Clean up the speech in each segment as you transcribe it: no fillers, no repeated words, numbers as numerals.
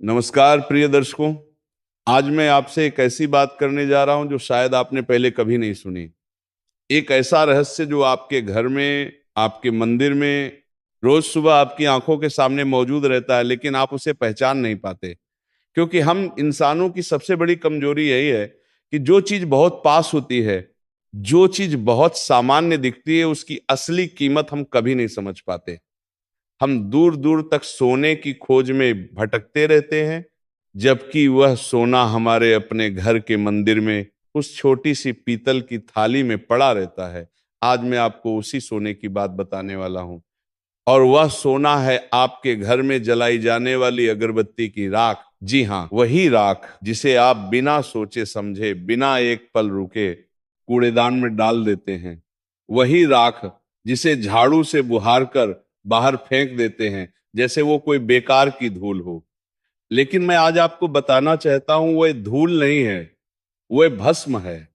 नमस्कार प्रिय दर्शकों। आज मैं आपसे एक ऐसी बात करने जा रहा हूं जो शायद आपने पहले कभी नहीं सुनी। एक ऐसा रहस्य जो आपके घर में, आपके मंदिर में रोज सुबह आपकी आंखों के सामने मौजूद रहता है, लेकिन आप उसे पहचान नहीं पाते। क्योंकि हम इंसानों की सबसे बड़ी कमजोरी यही है कि जो चीज बहुत पास होती है, जो चीज बहुत सामान्य दिखती है, उसकी असली कीमत हम कभी नहीं समझ पाते। हम दूर दूर तक सोने की खोज में भटकते रहते हैं, जबकि वह सोना हमारे अपने घर के मंदिर में उस छोटी सी पीतल की थाली में पड़ा रहता है। आज मैं आपको उसी सोने की बात बताने वाला हूं, और वह सोना है आपके घर में जलाई जाने वाली अगरबत्ती की राख। जी हाँ, वही राख जिसे आप बिना सोचे समझे, बिना एक पल रुके कूड़ेदान में डाल देते हैं। वही राख जिसे झाड़ू से बुहार कर बाहर फेंक देते हैं, जैसे वो कोई बेकार की धूल हो। लेकिन मैं आज आपको बताना चाहता हूं, वह धूल नहीं है, वह भस्म है।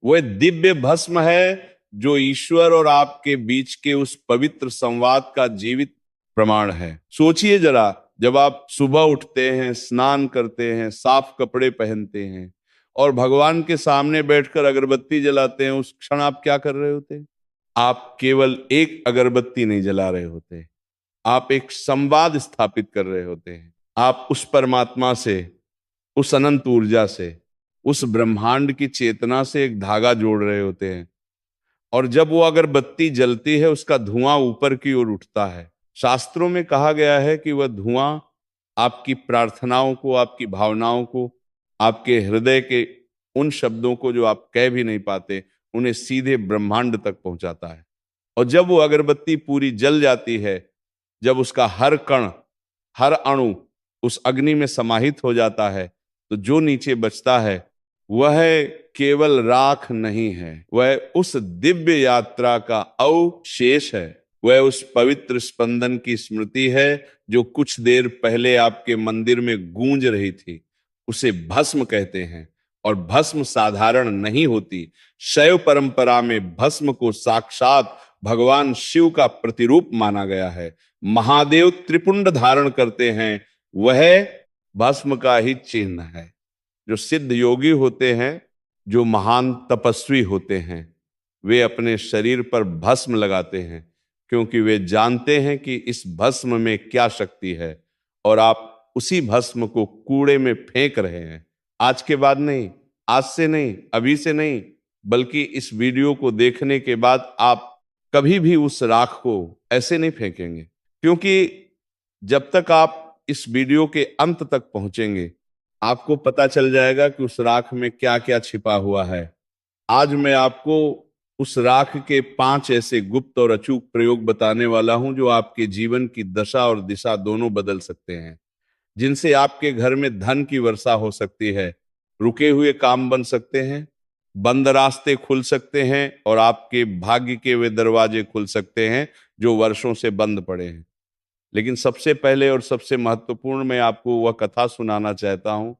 वह दिव्य भस्म है जो ईश्वर और आपके बीच के उस पवित्र संवाद का जीवित प्रमाण है। सोचिए जरा, जब आप सुबह उठते हैं, स्नान करते हैं, साफ कपड़े पहनते हैं और भगवान के सामने बैठकर अगरबत्ती जलाते हैं, उस क्षण आप क्या कर रहे होते हैं? आप केवल एक अगरबत्ती नहीं जला रहे होते, आप एक संवाद स्थापित कर रहे होते हैं। आप उस परमात्मा से, उस अनंत ऊर्जा से, उस ब्रह्मांड की चेतना से एक धागा जोड़ रहे होते हैं। और जब वो अगरबत्ती जलती है, उसका धुआं ऊपर की ओर उठता है। शास्त्रों में कहा गया है कि वह धुआं आपकी प्रार्थनाओं को, आपकी भावनाओं को, आपके हृदय के उन शब्दों को जो आप कह भी नहीं पाते, उन्हें सीधे ब्रह्मांड तक पहुंचाता है। और जब वो अगरबत्ती पूरी जल जाती है, जब उसका हर कण, हर अणु उस अग्नि में समाहित हो जाता है, तो जो नीचे बचता है वह केवल राख नहीं है, वह उस दिव्य यात्रा का अवशेष है। वह उस पवित्र स्पंदन की स्मृति है जो कुछ देर पहले आपके मंदिर में गूंज रही थी। उसे भस्म कहते हैं, और भस्म साधारण नहीं होती। शैव परंपरा में भस्म को साक्षात भगवान शिव का प्रतिरूप माना गया है। महादेव त्रिपुंड धारण करते हैं, वह भस्म का ही चिन्ह है। जो सिद्ध योगी होते हैं, जो महान तपस्वी होते हैं, वे अपने शरीर पर भस्म लगाते हैं, क्योंकि वे जानते हैं कि इस भस्म में क्या शक्ति है। और आप उसी भस्म को कूड़े में फेंक रहे हैं। आज के बाद नहीं, आज से नहीं, अभी से नहीं, बल्कि इस वीडियो को देखने के बाद आप कभी भी उस राख को ऐसे नहीं फेंकेंगे। क्योंकि जब तक आप इस वीडियो के अंत तक पहुंचेंगे, आपको पता चल जाएगा कि उस राख में क्या क्या छिपा हुआ है। आज मैं आपको उस राख के 5 ऐसे गुप्त और अचूक प्रयोग बताने वाला हूं, जो आपके जीवन की दशा और दिशा दोनों बदल सकते हैं। जिनसे आपके घर में धन की वर्षा हो सकती है, रुके हुए काम बन सकते हैं, बंद रास्ते खुल सकते हैं, और आपके भाग्य के वे दरवाजे खुल सकते हैं जो वर्षों से बंद पड़े हैं। लेकिन सबसे पहले और सबसे महत्वपूर्ण, मैं आपको वह कथा सुनाना चाहता हूं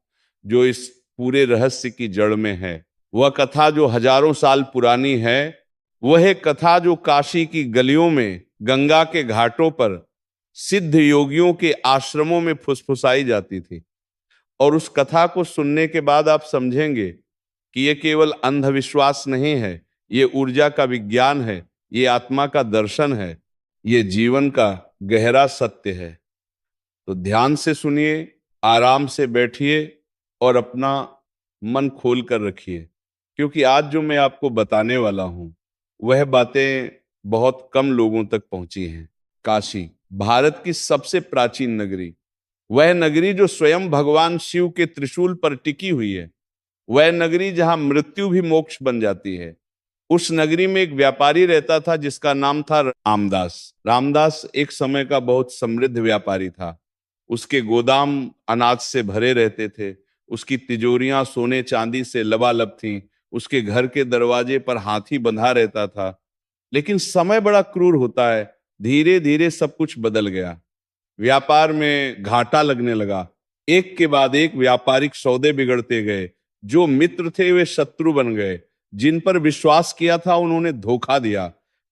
जो इस पूरे रहस्य की जड़ में है। वह कथा जो हजारों साल पुरानी है। वह कथा जो काशी की गलियों में, गंगा के घाटों पर, सिद्ध योगियों के आश्रमों में फुसफुसाई जाती थी। और उस कथा को सुनने के बाद आप समझेंगे कि यह केवल अंधविश्वास नहीं है, ये ऊर्जा का विज्ञान है, ये आत्मा का दर्शन है, ये जीवन का गहरा सत्य है। तो ध्यान से सुनिए, आराम से बैठिए और अपना मन खोल कर रखिए, क्योंकि आज जो मैं आपको बताने वाला हूं, वह बातें बहुत कम लोगों तक पहुंची हैं। काशी, भारत की सबसे प्राचीन नगरी, वह नगरी जो स्वयं भगवान शिव के त्रिशूल पर टिकी हुई है, वह नगरी जहां मृत्यु भी मोक्ष बन जाती है। उस नगरी में एक व्यापारी रहता था जिसका नाम था रामदास। रामदास एक समय का बहुत समृद्ध व्यापारी था। उसके गोदाम अनाज से भरे रहते थे, उसकी तिजोरियां सोने चांदी से लबालब थीं, उसके घर के दरवाजे पर हाथी बंधा रहता था। लेकिन समय बड़ा क्रूर होता है, धीरे धीरे सब कुछ बदल गया। व्यापार में घाटा लगने लगा, एक के बाद एक व्यापारिक सौदे बिगड़ते गए। जो मित्र थे वे शत्रु बन गए, जिन पर विश्वास किया था उन्होंने धोखा दिया।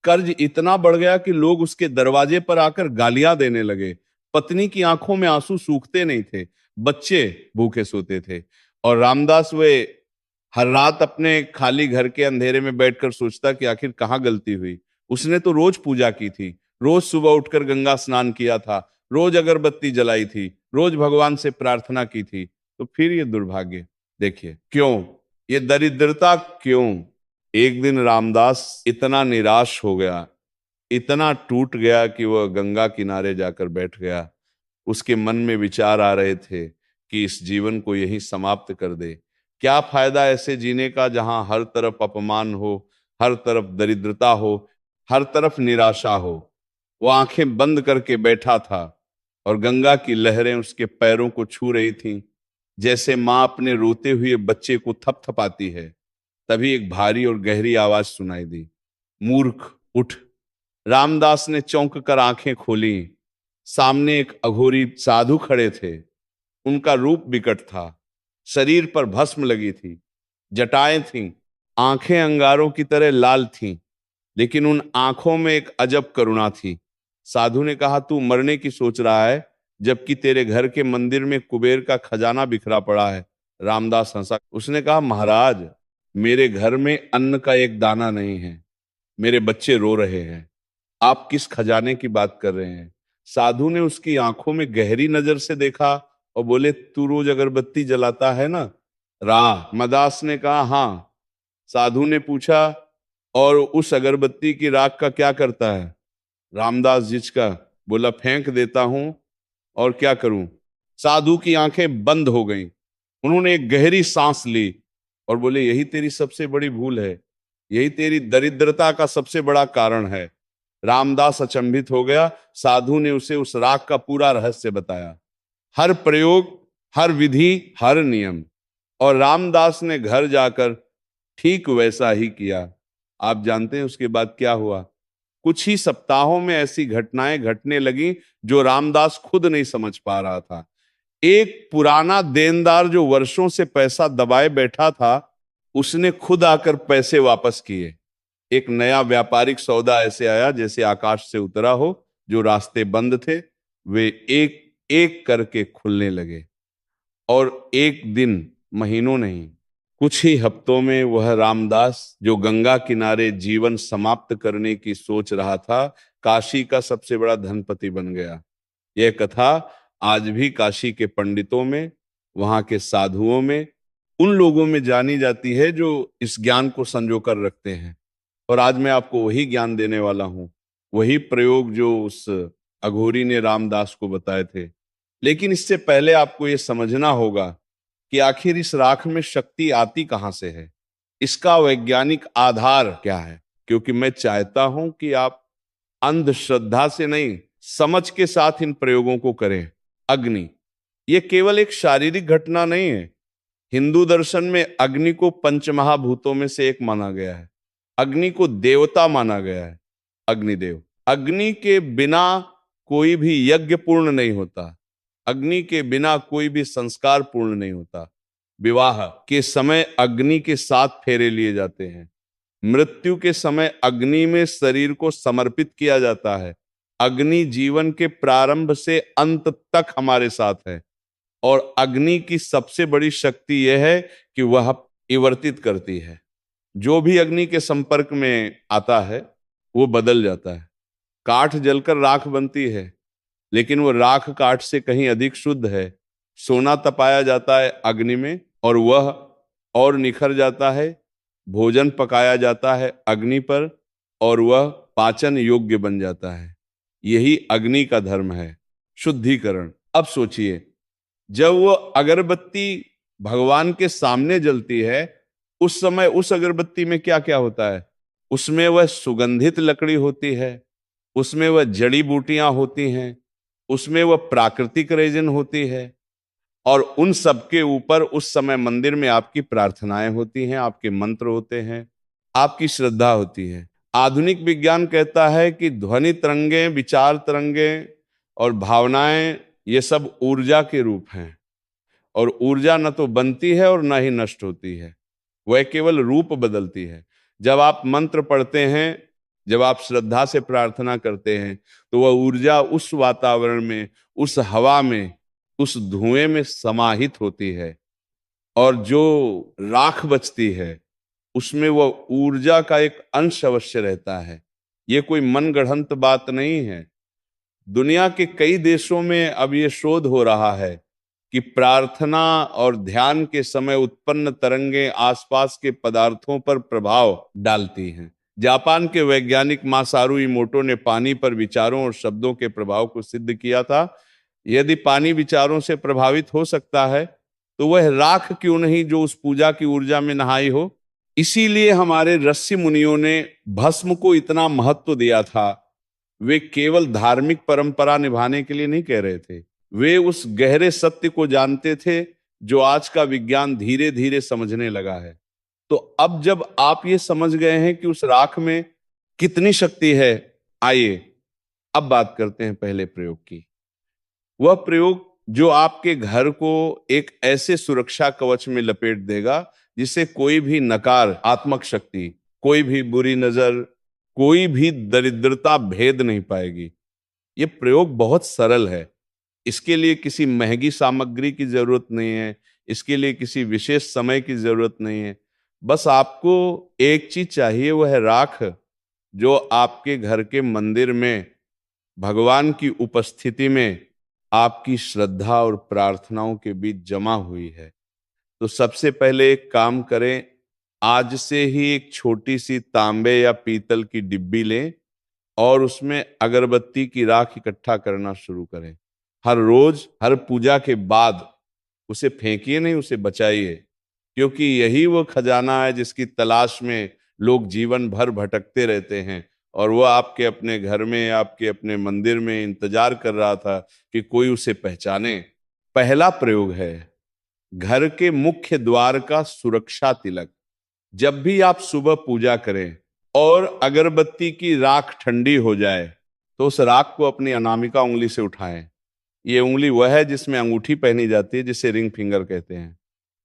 कर्ज इतना बढ़ गया कि लोग उसके दरवाजे पर आकर गालियां देने लगे। पत्नी की आंखों में आंसू सूखते नहीं थे। बच्चे भूखे सोते थे। और रामदास वे हर रात अपने खाली घर के अंधेरे में बैठकर सोचता कि आखिर कहाँ गलती हुई। उसने तो रोज पूजा की थी, रोज सुबह उठकर गंगा स्नान किया था, रोज अगरबत्ती जलाई थी, रोज भगवान से प्रार्थना की थी, तो फिर ये दुर्भाग्य। देखिए क्यों, ये दरिद्रता क्यों। एक दिन रामदास इतना निराश हो गया, इतना टूट गया कि वह गंगा किनारे जाकर बैठ गया। उसके मन में विचार आ रहे थे कि इस जीवन को यहीं समाप्त कर दे। क्या फायदा ऐसे जीने का जहां हर तरफ अपमान हो, हर तरफ दरिद्रता हो, हर तरफ निराशा हो। वो आंखें बंद करके बैठा था और गंगा की लहरें उसके पैरों को छू रही थीं, जैसे माँ अपने रोते हुए बच्चे को थपथपाती है। तभी एक भारी और गहरी आवाज सुनाई दी, मूर्ख उठ। रामदास ने चौंक कर आंखें खोली। सामने एक अघोरी साधु खड़े थे। उनका रूप विकट था, शरीर पर भस्म लगी थी, जटाएं थीं, आंखें अंगारों की तरह लाल थीं, लेकिन उन आंखों में एक अजब करुणा थी। साधु ने कहा, तू मरने की सोच रहा है जबकि तेरे घर के मंदिर में कुबेर का खजाना बिखरा पड़ा है। रामदास हंसा। उसने कहा, महाराज, मेरे घर में अन्न का एक दाना नहीं है, मेरे बच्चे रो रहे हैं, आप किस खजाने की बात कर रहे हैं। साधु ने उसकी आंखों में गहरी नजर से देखा और बोले, तू रोज अगरबत्ती जलाता है ना। रामदास ने कहा, हाँ। साधु ने पूछा, और उस अगरबत्ती की राख का क्या करता है। रामदास जिचका, बोला, फेंक देता हूं, और क्या करूं। साधु की आंखें बंद हो गईं। उन्होंने एक गहरी सांस ली और बोले, यही तेरी सबसे बड़ी भूल है, यही तेरी दरिद्रता का सबसे बड़ा कारण है। रामदास अचंभित हो गया। साधु ने उसे उस राख का पूरा रहस्य बताया, हर प्रयोग, हर विधि, हर नियम। और रामदास ने घर जाकर ठीक वैसा ही किया। आप जानते हैं उसके बाद क्या हुआ। कुछ ही सप्ताहों में ऐसी घटनाएं घटने लगी जो रामदास खुद नहीं समझ पा रहा था। एक पुराना देनदार जो वर्षों से पैसा दबाए बैठा था, उसने खुद आकर पैसे वापस किए। एक नया व्यापारिक सौदा ऐसे आया जैसे आकाश से उतरा हो। जो रास्ते बंद थे वे एक एक करके खुलने लगे। और एक दिन, महीनों नहीं, कुछ ही हफ्तों में वह रामदास जो गंगा किनारे जीवन समाप्त करने की सोच रहा था, काशी का सबसे बड़ा धनपति बन गया। यह कथा आज भी काशी के पंडितों में, वहां के साधुओं में, उन लोगों में जानी जाती है जो इस ज्ञान को संजो कर रखते हैं। और आज मैं आपको वही ज्ञान देने वाला हूं, वही प्रयोग जो उस अघोरी ने रामदास को बताए थे। लेकिन इससे पहले आपको यह समझना होगा कि आखिर इस राख में शक्ति आती कहां से है, इसका वैज्ञानिक आधार क्या है। क्योंकि मैं चाहता हूं कि आप अंधश्रद्धा से नहीं, समझ के साथ इन प्रयोगों को करें। अग्नि, ये केवल एक शारीरिक घटना नहीं है। हिंदू दर्शन में अग्नि को पंचमहाभूतों में से एक माना गया है। अग्नि को देवता माना गया है, अग्निदेव। अग्नि के बिना कोई भी यज्ञ पूर्ण नहीं होता, अग्नि के बिना कोई भी संस्कार पूर्ण नहीं होता। विवाह के समय अग्नि के 7 फेरे लिए जाते हैं। मृत्यु के समय अग्नि में शरीर को समर्पित किया जाता है। अग्नि जीवन के प्रारंभ से अंत तक हमारे साथ है। और अग्नि की सबसे बड़ी शक्ति यह है कि वह परिवर्तित करती है। जो भी अग्नि के संपर्क में आता है वो बदल जाता है। काठ जलकर राख बनती है, लेकिन वो राख काठ से कहीं अधिक शुद्ध है। सोना तपाया जाता है अग्नि में और वह और निखर जाता है। भोजन पकाया जाता है अग्नि पर और वह पाचन योग्य बन जाता है। यही अग्नि का धर्म है, शुद्धिकरण। अब सोचिए, जब वो अगरबत्ती भगवान के सामने जलती है, उस समय उस अगरबत्ती में क्या क्या होता है। उसमें वह सुगंधित लकड़ी होती है, उसमें वह जड़ी बूटियां होती हैं, उसमें वह प्राकृतिक रेजिन होती है, और उन सब के ऊपर उस समय मंदिर में आपकी प्रार्थनाएं होती हैं, आपके मंत्र होते हैं, आपकी श्रद्धा होती है। आधुनिक विज्ञान कहता है कि ध्वनि तरंगे, विचार तरंगे और भावनाएं, ये सब ऊर्जा के रूप हैं। और ऊर्जा न तो बनती है और न ही नष्ट होती है, वह केवल रूप बदलती है। जब आप मंत्र पढ़ते हैं, जब आप श्रद्धा से प्रार्थना करते हैं, तो वह ऊर्जा उस वातावरण में, उस हवा में उस धुएं में समाहित होती है, और जो राख बचती है उसमें वह ऊर्जा का एक अंश अवश्य रहता है। ये कोई मनगढ़ंत बात नहीं है। दुनिया के कई देशों में अब ये शोध हो रहा है कि प्रार्थना और ध्यान के समय उत्पन्न तरंगें आसपास के पदार्थों पर प्रभाव डालती हैं। जापान के वैज्ञानिक मासारू इमोटो ने पानी पर विचारों और शब्दों के प्रभाव को सिद्ध किया था। यदि पानी विचारों से प्रभावित हो सकता है तो वह राख क्यों नहीं जो उस पूजा की ऊर्जा में नहाई हो। इसीलिए हमारे ऋषि मुनियों ने भस्म को इतना महत्व दिया था। वे केवल धार्मिक परंपरा निभाने के लिए नहीं कह रहे थे, वे उस गहरे सत्य को जानते थे जो आज का विज्ञान धीरे धीरे समझने लगा है। तो अब जब आप ये समझ गए हैं कि उस राख में कितनी शक्ति है, आइए अब बात करते हैं पहले प्रयोग की। वह प्रयोग जो आपके घर को एक ऐसे सुरक्षा कवच में लपेट देगा जिसे कोई भी नकारात्मक शक्ति, कोई भी बुरी नजर, कोई भी दरिद्रता भेद नहीं पाएगी। यह प्रयोग बहुत सरल है। इसके लिए किसी महंगी सामग्री की जरूरत नहीं है, इसके लिए किसी विशेष समय की जरूरत नहीं है। बस आपको एक चीज चाहिए, वह है राख, जो आपके घर के मंदिर में भगवान की उपस्थिति में आपकी श्रद्धा और प्रार्थनाओं के बीच जमा हुई है। तो सबसे पहले एक काम करें, आज से ही एक छोटी सी तांबे या पीतल की डिब्बी लें और उसमें अगरबत्ती की राख इकट्ठा करना शुरू करें। हर रोज, हर पूजा के बाद उसे फेंकिए नहीं, उसे बचाइए, क्योंकि यही वो खजाना है जिसकी तलाश में लोग जीवन भर भटकते रहते हैं। और वह आपके अपने घर में, आपके अपने मंदिर में इंतजार कर रहा था कि कोई उसे पहचाने। पहला प्रयोग है घर के मुख्य द्वार का सुरक्षा तिलक। जब भी आप सुबह पूजा करें और अगरबत्ती की राख ठंडी हो जाए तो उस राख को अपनी अनामिका उंगली से उठाएं। ये उंगली वह है जिसमें अंगूठी पहनी जाती है, जिसे रिंग फिंगर कहते हैं।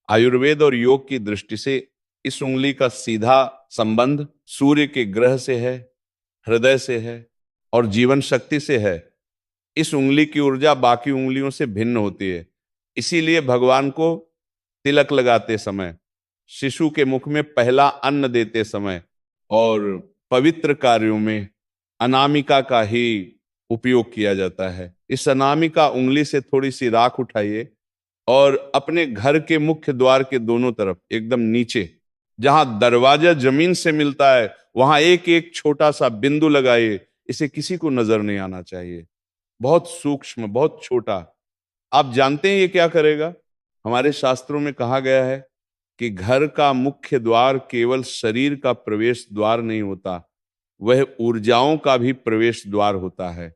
आयुर्वेद और योग की दृष्टि से इस उंगली का सीधा संबंध सूर्य के ग्रह से है, हृदय से है और जीवन शक्ति से है। इस उंगली की ऊर्जा बाकी उंगलियों से भिन्न होती है। इसीलिए भगवान को तिलक लगाते समय, शिशु के मुख में पहला अन्न देते समय और पवित्र कार्यों में अनामिका का ही उपयोग किया जाता है। इस अनामिका उंगली से थोड़ी सी राख उठाइए और अपने घर के मुख्य द्वार के दोनों तरफ एकदम नीचे, जहां दरवाजा जमीन से मिलता है, वहां एक एक छोटा सा बिंदु लगाइए। इसे किसी को नजर नहीं आना चाहिए। बहुत सूक्ष्म, बहुत छोटा। आप जानते हैं ये क्या करेगा? हमारे शास्त्रों में कहा गया है कि घर का मुख्य द्वार केवल शरीर का प्रवेश द्वार नहीं होता, वह ऊर्जाओं का भी प्रवेश द्वार होता है।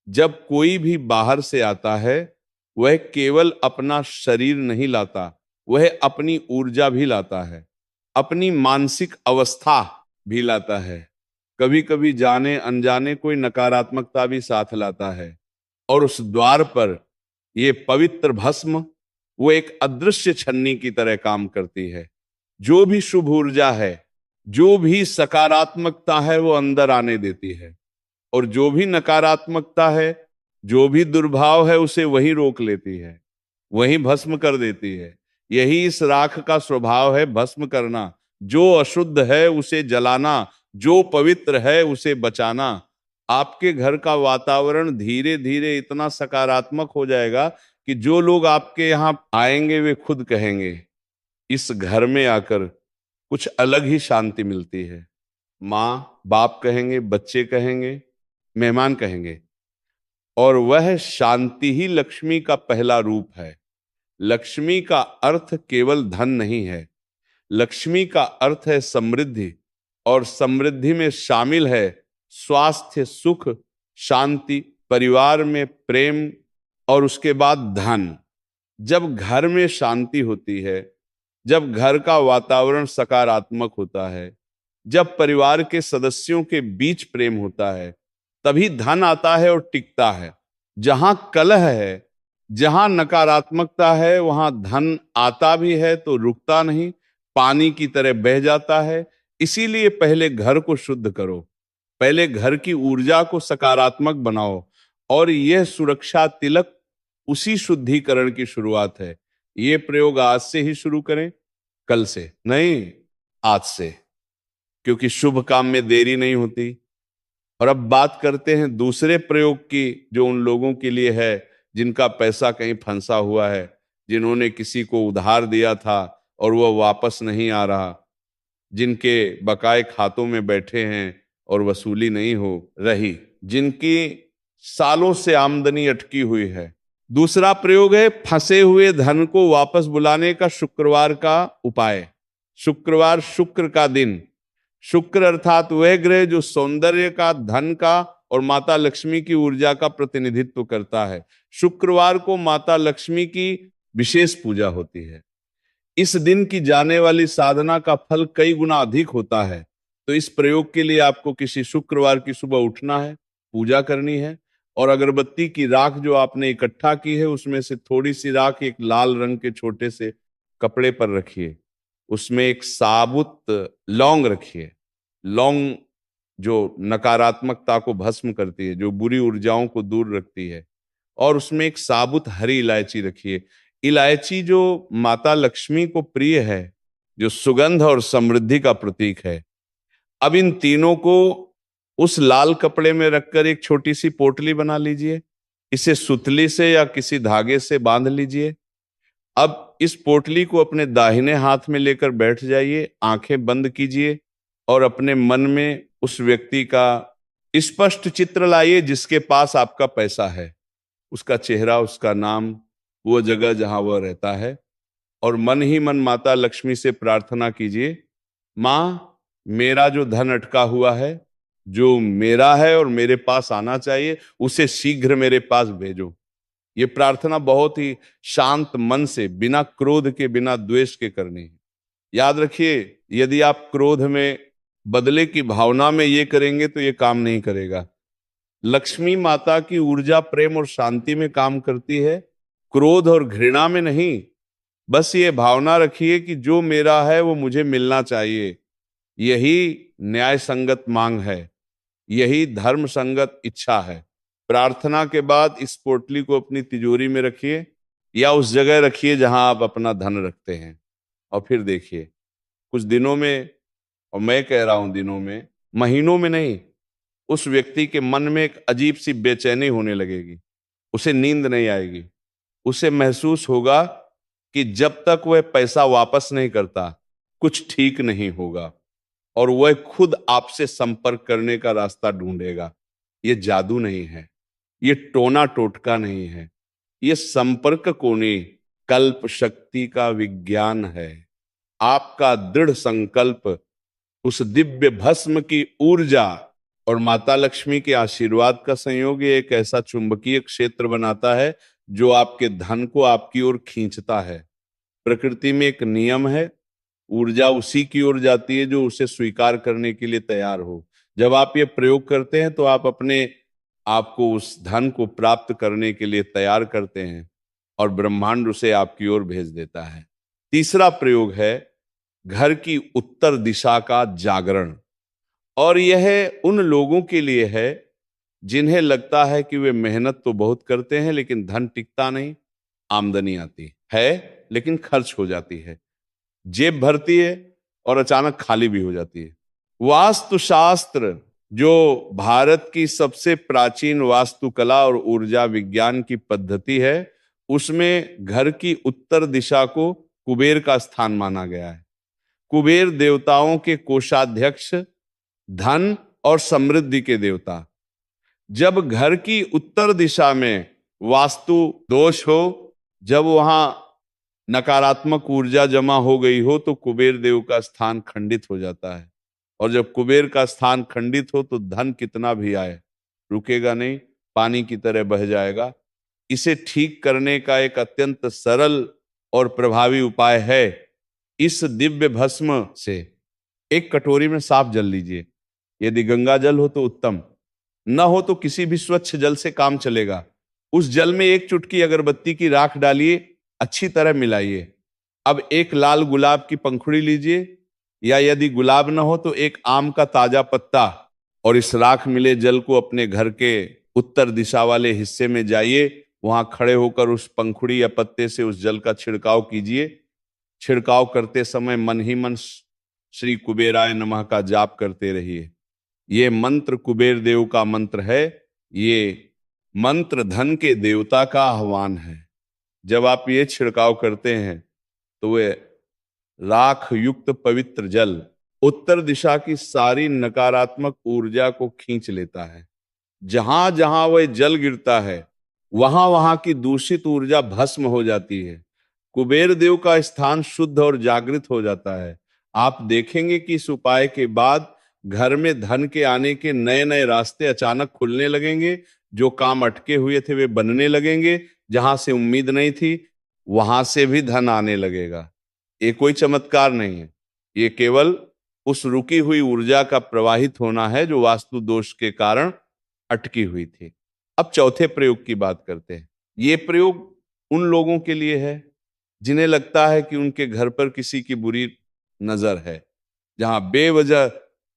जब कोई भी बाहर से आता है वह केवल अपना शरीर नहीं लाता, वह अपनी ऊर्जा भी लाता है, अपनी मानसिक अवस्था भी लाता है। कभी कभी जाने अनजाने कोई नकारात्मकता भी साथ लाता है। और उस द्वार पर ये पवित्र भस्म वो एक अदृश्य छन्नी की तरह काम करती है। जो भी शुभ ऊर्जा है, जो भी सकारात्मकता है, वो अंदर आने देती है, और जो भी नकारात्मकता है, जो भी दुर्भाव है, उसे वही रोक लेती है, वही भस्म कर देती है। यही इस राख का स्वभाव है, भस्म करना। जो अशुद्ध है उसे जलाना, जो पवित्र है उसे बचाना। आपके घर का वातावरण धीरे धीरे इतना सकारात्मक हो जाएगा कि जो लोग आपके यहाँ आएंगे वे खुद कहेंगे, इस घर में आकर कुछ अलग ही शांति मिलती है। माँ बाप कहेंगे, बच्चे कहेंगे, मेहमान कहेंगे। और वह शांति ही लक्ष्मी का पहला रूप है। लक्ष्मी का अर्थ केवल धन नहीं है, लक्ष्मी का अर्थ है समृद्धि, और समृद्धि में शामिल है स्वास्थ्य, सुख, शांति, परिवार में प्रेम और उसके बाद धन। जब घर में शांति होती है, जब घर का वातावरण सकारात्मक होता है, जब परिवार के सदस्यों के बीच प्रेम होता है, तभी धन आता है और टिकता है। जहां कलह है, जहां नकारात्मकता है, वहां धन आता भी है तो रुकता नहीं, पानी की तरह बह जाता है। इसीलिए पहले घर को शुद्ध करो, पहले घर की ऊर्जा को सकारात्मक बनाओ, और यह सुरक्षा तिलक उसी शुद्धिकरण की शुरुआत है। ये प्रयोग आज से ही शुरू करें, कल से नहीं, आज से, क्योंकि शुभ काम में देरी नहीं होती। और अब बात करते हैं दूसरे प्रयोग की, जो उन लोगों के लिए है जिनका पैसा कहीं फंसा हुआ है, जिन्होंने किसी को उधार दिया था और वह वापस नहीं आ रहा, जिनके बकाए खातों में बैठे हैं और वसूली नहीं हो रही, जिनकी सालों से आमदनी अटकी हुई है। दूसरा प्रयोग है फंसे हुए धन को वापस बुलाने का शुक्रवार का उपाय। शुक्रवार, शुक्र का दिन। शुक्र अर्थात वह ग्रह जो सौंदर्य का, धन का और माता लक्ष्मी की ऊर्जा का प्रतिनिधित्व करता है। शुक्रवार को माता लक्ष्मी की विशेष पूजा होती है। इस दिन की जाने वाली साधना का फल कई गुना अधिक होता है। तो इस प्रयोग के लिए आपको किसी शुक्रवार की सुबह उठना है, पूजा करनी है, और अगरबत्ती की राख जो आपने इकट्ठा की है उसमें से थोड़ी सी राख एक लाल रंग के छोटे से कपड़े पर रखिए। उसमें एक साबुत लौंग रखिए। लौंग जो नकारात्मकता को भस्म करती है, जो बुरी ऊर्जाओं को दूर रखती है। और उसमें एक साबुत हरी इलायची रखिए। इलायची जो माता लक्ष्मी को प्रिय है, जो सुगंध और समृद्धि का प्रतीक है। अब इन तीनों को उस लाल कपड़े में रखकर एक छोटी सी पोटली बना लीजिए। इसे सुतली से या किसी धागे से बांध लीजिए। अब इस पोटली को अपने दाहिने हाथ में लेकर बैठ जाइए, आंखें बंद कीजिए और अपने मन में उस व्यक्ति का स्पष्ट चित्र लाइए जिसके पास आपका पैसा है, उसका चेहरा, उसका नाम, वो जगह जहां वह रहता है। और मन ही मन माता लक्ष्मी से प्रार्थना कीजिए, मां, मेरा जो धन अटका हुआ है, जो मेरा है और मेरे पास आना चाहिए, उसे शीघ्र मेरे पास भेजो। ये प्रार्थना बहुत ही शांत मन से, बिना क्रोध के, बिना द्वेष के करनी है। याद रखिए, यदि आप क्रोध में, बदले की भावना में ये करेंगे तो ये काम नहीं करेगा। लक्ष्मी माता की ऊर्जा प्रेम और शांति में काम करती है, क्रोध और घृणा में नहीं। बस ये भावना रखिए कि जो मेरा है वो मुझे मिलना चाहिए। यही न्याय संगत मांग है, यही धर्म संगत इच्छा है। प्रार्थना के बाद इस पोटली को अपनी तिजोरी में रखिए या उस जगह रखिए जहां आप अपना धन रखते हैं। और फिर देखिए, कुछ दिनों में, और मैं कह रहा हूं दिनों में, महीनों में नहीं, उस व्यक्ति के मन में एक अजीब सी बेचैनी होने लगेगी। उसे नींद नहीं आएगी। उसे महसूस होगा कि जब तक वह पैसा वापस नहीं करता कुछ ठीक नहीं होगा, और वह खुद आपसे संपर्क करने का रास्ता ढूंढेगा। ये जादू नहीं है, ये टोना टोटका नहीं है, ये संपर्क कोनी कल्प शक्ति का विज्ञान है। आपका दृढ़ संकल्प, उस दिव्य भस्म की ऊर्जा और माता लक्ष्मी के आशीर्वाद का संयोग ये एक ऐसा चुंबकीय क्षेत्र बनाता है जो आपके धन को आपकी ओर खींचता है। प्रकृति में एक नियम है, ऊर्जा उसी की ओर जाती है जो उसे स्वीकार करने के लिए तैयार हो। जब आप ये प्रयोग करते हैं तो आप अपने आप को उस धन को प्राप्त करने के लिए तैयार करते हैं और ब्रह्मांड उसे आपकी ओर भेज देता है। तीसरा प्रयोग है घर की उत्तर दिशा का जागरण। और यह उन लोगों के लिए है जिन्हें लगता है कि वे मेहनत तो बहुत करते हैं लेकिन धन टिकता नहीं, आमदनी आती है लेकिन खर्च हो जाती है, जेब भरती है और अचानक खाली भी हो जाती है। वास्तुशास्त्र, जो भारत की सबसे प्राचीन वास्तुकला और ऊर्जा विज्ञान की पद्धति है, उसमें घर की उत्तर दिशा को कुबेर का स्थान माना गया है। कुबेर देवताओं के कोषाध्यक्ष, धन और समृद्धि के देवता। जब घर की उत्तर दिशा में वास्तु दोष हो, जब वहां नकारात्मक ऊर्जा जमा हो गई हो, तो कुबेर देव का स्थान खंडित हो जाता है। और जब कुबेर का स्थान खंडित हो तो धन कितना भी आए रुकेगा नहीं, पानी की तरह बह जाएगा। इसे ठीक करने का एक अत्यंत सरल और प्रभावी उपाय है, इस दिव्य भस्म से एक कटोरी में साफ जल लीजिए। यदि गंगा जल हो तो उत्तम, न हो तो किसी भी स्वच्छ जल से काम चलेगा। उस जल में एक चुटकी अगरबत्ती की राख डालिए, अच्छी तरह मिलाइए। अब एक लाल गुलाब की पंखुड़ी लीजिए, या यदि गुलाब न हो तो एक आम का ताजा पत्ता, और इस राख मिले जल को अपने घर के उत्तर दिशा वाले हिस्से में जाइए वहां खड़े होकर उस पंखुड़ी या पत्ते से उस जल का छिड़काव कीजिए। छिड़काव करते समय मन ही मन श्री कुबेराय नमः का जाप करते रहिए। ये मंत्र कुबेर देव का मंत्र है। ये मंत्र धन के देवता का आह्वान है। जब आप ये छिड़काव करते हैं तो वे राख युक्त पवित्र जल उत्तर दिशा की सारी नकारात्मक ऊर्जा को खींच लेता है। जहां जहां वह जल गिरता है वहां वहां की दूषित ऊर्जा भस्म हो जाती है। कुबेर देव का स्थान शुद्ध और जागृत हो जाता है। आप देखेंगे कि इस उपाय के बाद घर में धन के आने के नए नए रास्ते अचानक खुलने लगेंगे। जो काम अटके हुए थे वे बनने लगेंगे। जहां से उम्मीद नहीं थी वहां से भी धन आने लगेगा। ये कोई चमत्कार नहीं है, ये केवल उस रुकी हुई ऊर्जा का प्रवाहित होना है जो वास्तु दोष के कारण अटकी हुई थी। अब चौथे प्रयोग की बात करते हैं। ये प्रयोग उन लोगों के लिए है जिन्हें लगता है कि उनके घर पर किसी की बुरी नजर है, जहां बेवजह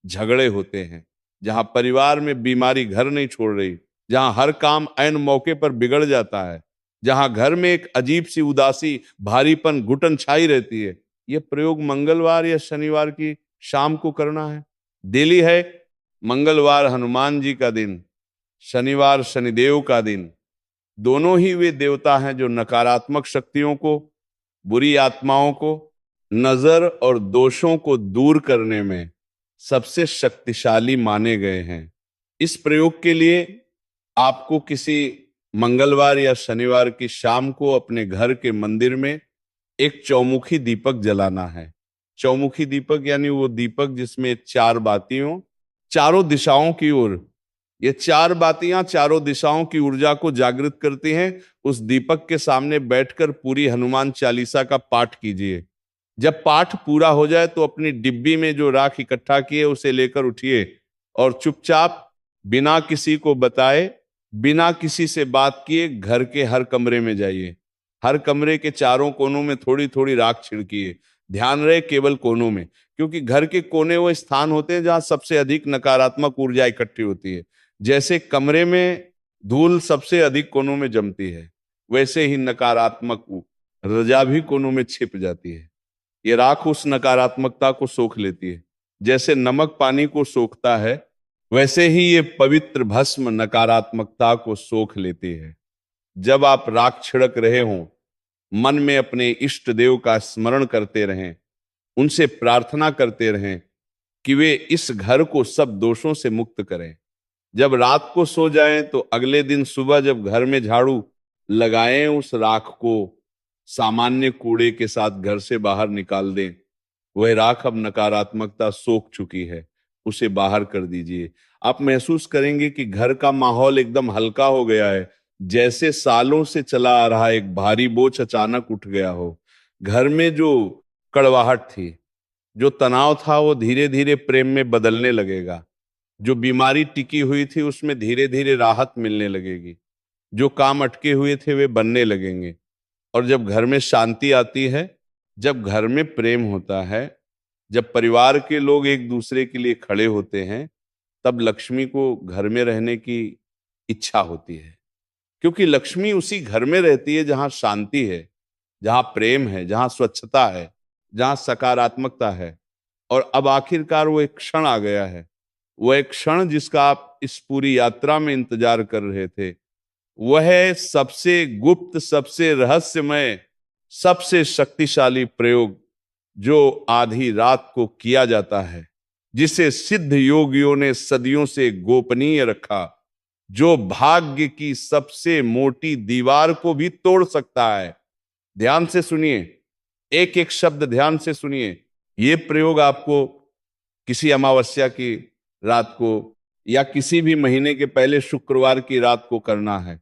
झगड़े होते हैं, जहां परिवार में बीमारी घर नहीं छोड़ रही, जहां हर काम ऐन मौके पर बिगड़ जाता है, जहां घर में एक अजीब सी उदासी, भारीपन, घुटन छाई रहती है। यह प्रयोग मंगलवार या शनिवार की शाम को करना है। दिल्ली है मंगलवार हनुमान जी का दिन, शनिवार शनिदेव का दिन। दोनों ही वे देवता हैं जो नकारात्मक शक्तियों को, बुरी आत्माओं को, नजर और दोषों को दूर करने में सबसे शक्तिशाली माने गए हैं। इस प्रयोग के लिए आपको किसी मंगलवार या शनिवार की शाम को अपने घर के मंदिर में एक चौमुखी दीपक जलाना है। चौमुखी दीपक यानी वो दीपक जिसमें चार बातियों चारों दिशाओं की ओर, ये चार बातियां चारों दिशाओं की ऊर्जा को जागृत करती हैं। उस दीपक के सामने बैठकर पूरी हनुमान चालीसा का पाठ कीजिए। जब पाठ पूरा हो जाए तो अपनी डिब्बी में जो राख इकट्ठा किए उसे लेकर उठिए और चुपचाप बिना किसी को बताए, बिना किसी से बात किए घर के हर कमरे में जाइए। हर कमरे के चारों कोनों में थोड़ी थोड़ी राख छिड़किए। ध्यान रहे केवल कोनों में, क्योंकि घर के कोने वो स्थान होते हैं जहां सबसे अधिक नकारात्मक ऊर्जा इकट्ठी होती है। जैसे कमरे में धूल सबसे अधिक कोनों में जमती है, वैसे ही नकारात्मक रजा भी कोनों में छिप जाती है। ये राख उस नकारात्मकता को सोख लेती है। जैसे नमक पानी को सोखता है, वैसे ही ये पवित्र भस्म नकारात्मकता को सोख लेती है। जब आप राख छिड़क रहे हों, मन में अपने इष्ट देव का स्मरण करते रहें, उनसे प्रार्थना करते रहें कि वे इस घर को सब दोषों से मुक्त करें। जब रात को सो जाएं तो अगले दिन सुबह जब घर में झाड़ू लगाएं, उस राख को सामान्य कूड़े के साथ घर से बाहर निकाल दें। वह राख अब नकारात्मकता सोख चुकी है, उसे बाहर कर दीजिए। आप महसूस करेंगे कि घर का माहौल एकदम हल्का हो गया है, जैसे सालों से चला आ रहा एक भारी बोझ अचानक उठ गया हो। घर में जो कड़वाहट थी, जो तनाव था, वो धीरे धीरे प्रेम में बदलने लगेगा। जो बीमारी टिकी हुई थी उसमें धीरे धीरे राहत मिलने लगेगी। जो काम अटके हुए थे वे बनने लगेंगे। और जब घर में शांति आती है, जब घर में प्रेम होता है, जब परिवार के लोग एक दूसरे के लिए खड़े होते हैं, तब लक्ष्मी को घर में रहने की इच्छा होती है। क्योंकि लक्ष्मी उसी घर में रहती है जहां शांति है, जहां प्रेम है, जहां स्वच्छता है, जहां सकारात्मकता है। और अब आखिरकार वो एक क्षण आ गया है, वो एक क्षण जिसका आप इस पूरी यात्रा में इंतजार कर रहे थे। वह सबसे गुप्त, सबसे रहस्यमय, सबसे शक्तिशाली प्रयोग जो आधी रात को किया जाता है, जिसे सिद्ध योगियों ने सदियों से गोपनीय रखा, जो भाग्य की सबसे मोटी दीवार को भी तोड़ सकता है। ध्यान से सुनिए, एक एक शब्द ध्यान से सुनिए। ये प्रयोग आपको किसी अमावस्या की रात को या किसी भी महीने के पहले शुक्रवार की रात को करना है।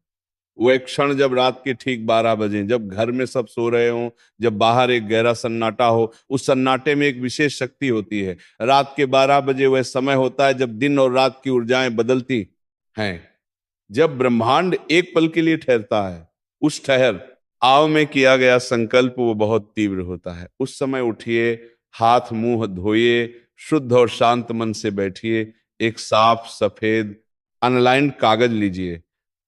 वो एक क्षण जब रात के ठीक 12 बजे, जब घर में सब सो रहे हों, जब बाहर एक गहरा सन्नाटा हो, उस सन्नाटे में एक विशेष शक्ति होती है। रात के 12 बजे वह समय होता है जब दिन और रात की ऊर्जाएं बदलती हैं, जब ब्रह्मांड एक पल के लिए ठहरता है। उस ठहर आव में किया गया संकल्प वो बहुत तीव्र होता है। उस समय उठिए, हाथ मुंह धोइए, शुद्ध और शांत मन से बैठिए। एक साफ सफेद अनलाइंड कागज लीजिए,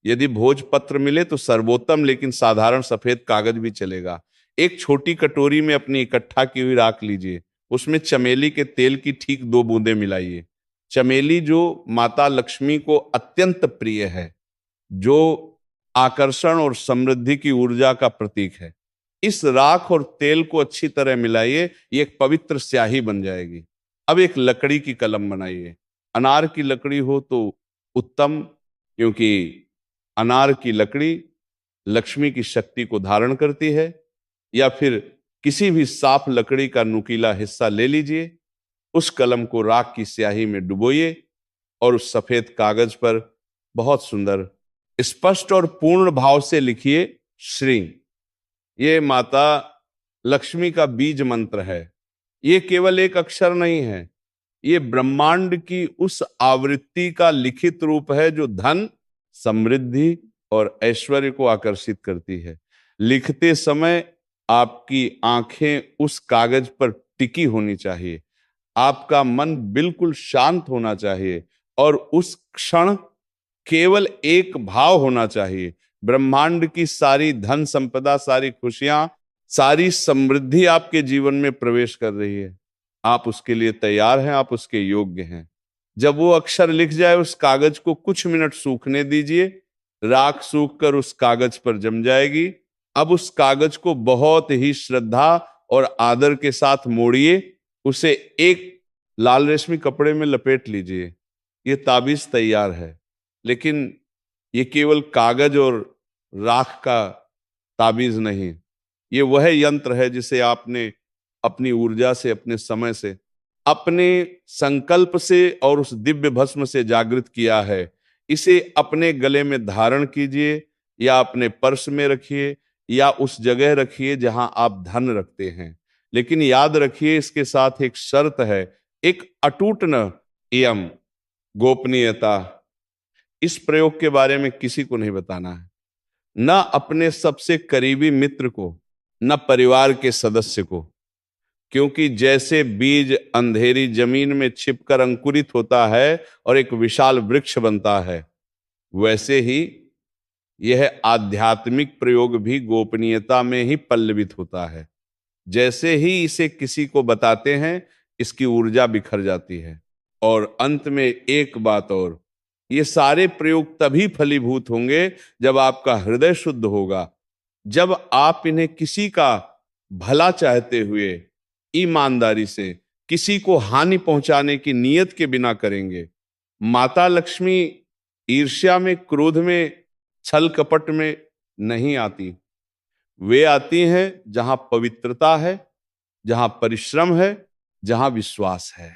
यदि भोजपत्र मिले तो सर्वोत्तम, लेकिन साधारण सफेद कागज भी चलेगा। एक छोटी कटोरी में अपनी इकट्ठा की हुई राख लीजिए, उसमें चमेली के तेल की ठीक 2 बूंदें मिलाइए। चमेली जो माता लक्ष्मी को अत्यंत प्रिय है, जो आकर्षण और समृद्धि की ऊर्जा का प्रतीक है, इस राख और तेल को अच्छी तरह मिलाइए, ये एक पवित्र स्याही बन जाएगी। अब एक लकड़ी की कलम बनाइए। अनार की लकड़ी हो तो उत्तम, क्योंकि अनार की लकड़ी लक्ष्मी की शक्ति को धारण करती है। या फिर किसी भी साफ लकड़ी का नुकीला हिस्सा ले लीजिए, उस कलम को राख की स्याही में डुबोइए और उस सफेद कागज पर बहुत सुंदर, स्पष्ट और पूर्ण भाव से लिखिए श्री। ये माता लक्ष्मी का बीज मंत्र है। ये केवल एक अक्षर नहीं है, ये ब्रह्मांड की उस आवृत्ति का लिखित रूप है जो धन, समृद्धि और ऐश्वर्य को आकर्षित करती है। लिखते समय आपकी आंखें उस कागज पर टिकी होनी चाहिए, आपका मन बिल्कुल शांत होना चाहिए और उस क्षण केवल एक भाव होना चाहिए, ब्रह्मांड की सारी धन संपदा, सारी खुशियां, सारी समृद्धि आपके जीवन में प्रवेश कर रही है। आप उसके लिए तैयार हैं, आप उसके योग्य हैं। जब वो अक्षर लिख जाए, उस कागज को कुछ मिनट सूखने दीजिए। राख सूख कर उस कागज पर जम जाएगी। अब उस कागज को बहुत ही श्रद्धा और आदर के साथ मोड़िए, उसे एक लाल रेशमी कपड़े में लपेट लीजिए। ये ताबीज तैयार है। लेकिन ये केवल कागज और राख का ताबीज नहीं, ये वह यंत्र है जिसे आपने अपनी ऊर्जा से, अपने समय से, अपने संकल्प से और उस दिव्य भस्म से जागृत किया है। इसे अपने गले में धारण कीजिए, या अपने पर्स में रखिए, या उस जगह रखिए जहां आप धन रखते हैं। लेकिन याद रखिए, इसके साथ एक शर्त है, एक अटूट नियम, गोपनीयता। इस प्रयोग के बारे में किसी को नहीं बताना है, न अपने सबसे करीबी मित्र को, न परिवार के सदस्य को। क्योंकि जैसे बीज अंधेरी जमीन में छिपकर अंकुरित होता है और एक विशाल वृक्ष बनता है, वैसे ही यह आध्यात्मिक प्रयोग भी गोपनीयता में ही पल्लवित होता है। जैसे ही इसे किसी को बताते हैं, इसकी ऊर्जा बिखर जाती है। और अंत में एक बात और, ये सारे प्रयोग तभी फलीभूत होंगे जब आपका हृदय शुद्ध होगा, जब आप इन्हें किसी का भला चाहते हुए, ईमानदारी से, किसी को हानि पहुंचाने की नीयत के बिना करेंगे। माता लक्ष्मी ईर्ष्या में, क्रोध में, छल कपट में नहीं आती। वे आती हैं जहां पवित्रता है, जहां परिश्रम है, जहां विश्वास है।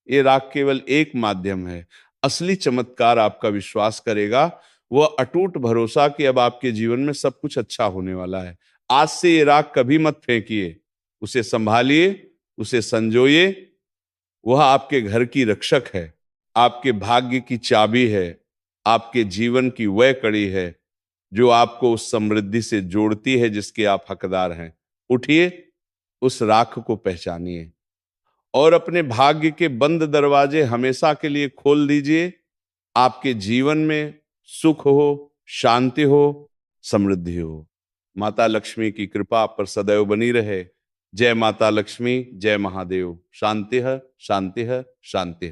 ये राग केवल एक माध्यम है। असली चमत्कार आपका विश्वास करेगा, वह अटूट भरोसा कि अब आपके जीवन में सब कुछ अच्छा होने वाला है। आज से ये राग कभी मत फेंकिए, उसे संभालिए, उसे संजोइए। वह आपके घर की रक्षक है, आपके भाग्य की चाबी है, आपके जीवन की वह कड़ी है जो आपको उस समृद्धि से जोड़ती है जिसके आप हकदार हैं। उठिए, उस राख को पहचानिए और अपने भाग्य के बंद दरवाजे हमेशा के लिए खोल दीजिए। आपके जीवन में सुख हो, शांति हो, समृद्धि हो। माता लक्ष्मी की कृपा आप पर सदैव बनी रहे। जय माता लक्ष्मी, जय महादेव। शांति है, शांति है, शांति है।